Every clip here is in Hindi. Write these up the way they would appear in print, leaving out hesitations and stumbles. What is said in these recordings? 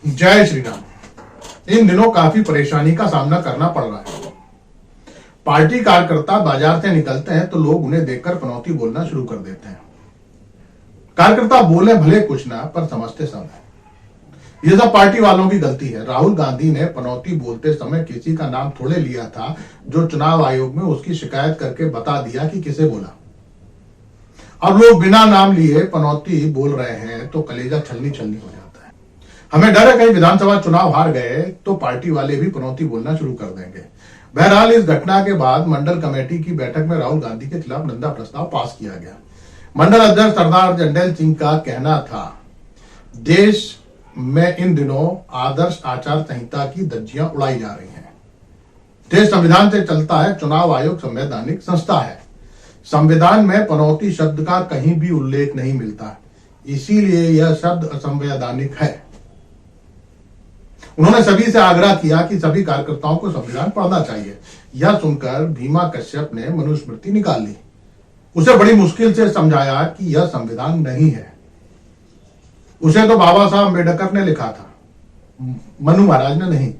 जय श्री राम। इन दिनों काफी परेशानी का सामना करना पड़ रहा है। पार्टी कार्यकर्ता बाजार से निकलते हैं तो लोग उन्हें देखकर पनौती बोलना शुरू कर देते हैं। कार्यकर्ता बोले भले कुछ ना, पर समझते सब है। यह सब पार्टी वालों की गलती है। राहुल गांधी ने पनौती बोलते समय किसी का नाम थोड़े लिया था, जो चुनाव आयोग में उसकी शिकायत करके बता दिया कि किसे बोला। अब लोग बिना नाम लिए पनौती बोल रहे हैं तो कलेजा छलनी छलनी हो जाता है। हमें डर है कहीं विधानसभा चुनाव हार गए तो पार्टी वाले भी पनौती बोलना शुरू कर देंगे। बहरहाल इस घटना के बाद मंडल कमेटी की बैठक में राहुल गांधी के खिलाफ निंदा प्रस्ताव पास किया गया। मंडल अध्यक्ष सरदार जंडेल सिंह का कहना था, देश में इन दिनों आदर्श आचार संहिता की धज्जियां उड़ाई जा रही हैं। देश संविधान से चलता है, चुनाव आयोग संवैधानिक संस्था है। संविधान में पनौती शब्द का कहीं भी उल्लेख नहीं मिलता, इसीलिए यह शब्द असंवैधानिक है। उन्होंने सभी से आग्रह किया कि सभी कार्यकर्ताओं को संविधान पढ़ना चाहिए। यह सुनकर भीमा कश्यप ने मनुस्मृति निकाल ली। उसे बड़ी मुश्किल से समझाया कि यह संविधान नहीं है, उसे तो बाबा साहब अम्बेडकर ने लिखा था, मनु महाराज ने नहीं।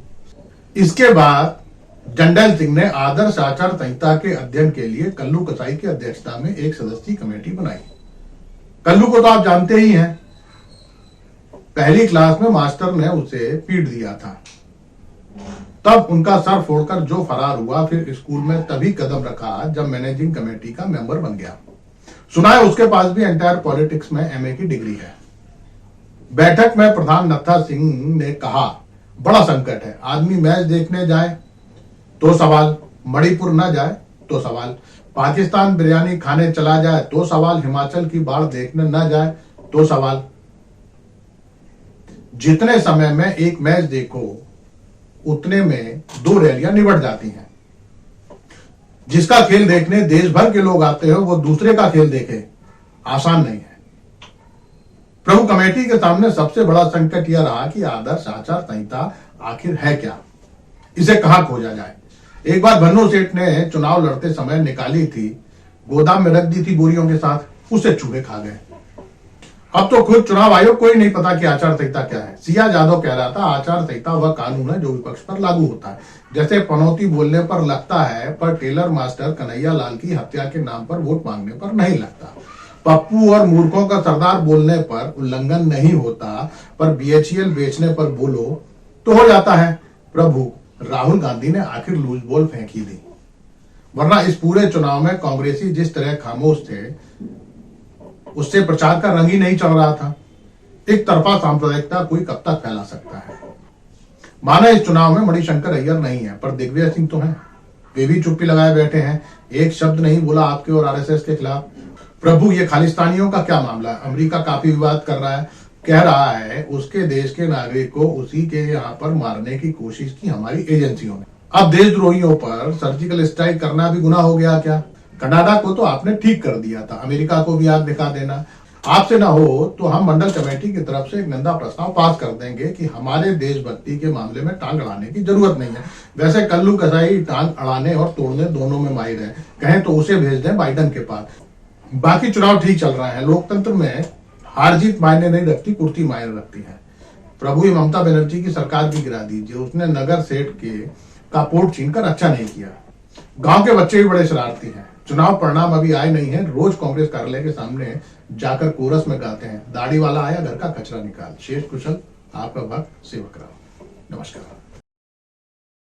इसके बाद जंडेल सिंह ने आदर्श आचार संहिता के अध्ययन के लिए कल्लू कसाई की अध्यक्षता में एक सदस्यीय कमेटी बनाई। कल्लू को तो आप जानते ही हैं, पहली क्लास में मास्टर ने उसे पीट दिया था, तब उनका सर फोड़कर जो फरार हुआ, फिर स्कूल में तभी कदम रखा जब मैनेजिंग कमेटी का मेंबर बन गया। सुना है उसके पास भी एंटायर पॉलिटिक्स में एमए की डिग्री है। बैठक में प्रधान नत्था सिंह ने कहा, बड़ा संकट है। आदमी मैच देखने जाए तो सवाल, मणिपुर न जाए तो सवाल, पाकिस्तान बिरयानी खाने चला जाए तो सवाल, हिमाचल की बाढ़ देखने न जाए तो सवाल। जितने समय में एक मैच देखो उतने में 2 रैलियां निबट जाती हैं। जिसका खेल देखने देश भर के लोग आते हो, वो दूसरे का खेल देखे, आसान नहीं है। प्रभु, कमेटी के सामने सबसे बड़ा संकट यह रहा कि आदर्श आचार संहिता आखिर है क्या, इसे कहां खोजा जाए। एक बार भन्नू सेठ ने चुनाव लड़ते समय निकाली थी, गोदाम में रख दी थी बोरियों के साथ, उसे चूहे खा गए। अब तो खुद चुनाव आयोग को ही नहीं पता कि आचार संहिता क्या है। सिया यादव कह रहा था, आचार संहिता वह कानून है जो विपक्ष पर लागू होता है। जैसे पनौती बोलने पर लगता है, पर टेलर मास्टर कन्हैया लाल की हत्या के नाम पर वोट मांगने पर नहीं लगता। पप्पू और मूर्खों का सरदार बोलने पर उल्लंघन नहीं होता, पर बीएचईएल बेचने पर बोलो तो हो जाता है। प्रभु, राहुल गांधी ने आखिर लूज बॉल फेंकी दी, वरना इस पूरे चुनाव में कांग्रेसी जिस तरह खामोश थे, उससे प्रचार का रंग ही नहीं चल रहा था। एक तरफा सांप्रदायिकता कोई कब तक फैला सकता है। माना इस चुनाव में मणिशंकर अय्यर नहीं है, पर दिग्विजय सिंह तो हैं। वे भी चुप्पी लगाए बैठे हैं, एक शब्द नहीं बोला आपके और आरएसएस के खिलाफ। प्रभु, ये खालिस्तानियों का क्या मामला है? अमेरिका काफी विवाद कर रहा है, कह रहा है उसके देश के नागरिक को उसी के यहाँ पर मारने की कोशिश की हमारी एजेंसियों ने। अब देशद्रोहियों पर सर्जिकल स्ट्राइक करना भी गुनाह हो गया क्या? कनाडा को तो आपने ठीक कर दिया था, अमेरिका को भी आग दिखा देना। आपसे ना हो तो हम मंडल कमेटी की तरफ से एक निंदा प्रस्ताव पास कर देंगे कि हमारे देशभक्ति के मामले में टांग अड़ाने की जरूरत नहीं है। वैसे कल्लू कसाई टांग अड़ाने और तोड़ने दोनों में माहिर है, कहें तो उसे भेज दें बाइडन के पास। बाकी चुनाव ठीक चल रहा है। लोकतंत्र में हार जीत मायने नहीं रखती, कुर्ती मायने रखती है। प्रभु, ये ममता बनर्जी की सरकार भी गिरा दीजिए। उसने नगर सेठ का पोर्ट छीनकर अच्छा नहीं किया। गांव के बच्चे भी बड़े शरारती हैं। चुनाव परिणाम अभी आए नहीं है, रोज कांग्रेस कार्यालय के सामने जाकर कोरस में गाते हैं, दाढ़ी वाला आया घर का कचरा निकाल। शेष कुशल आपका भक्त सेवक राव। नमस्कार।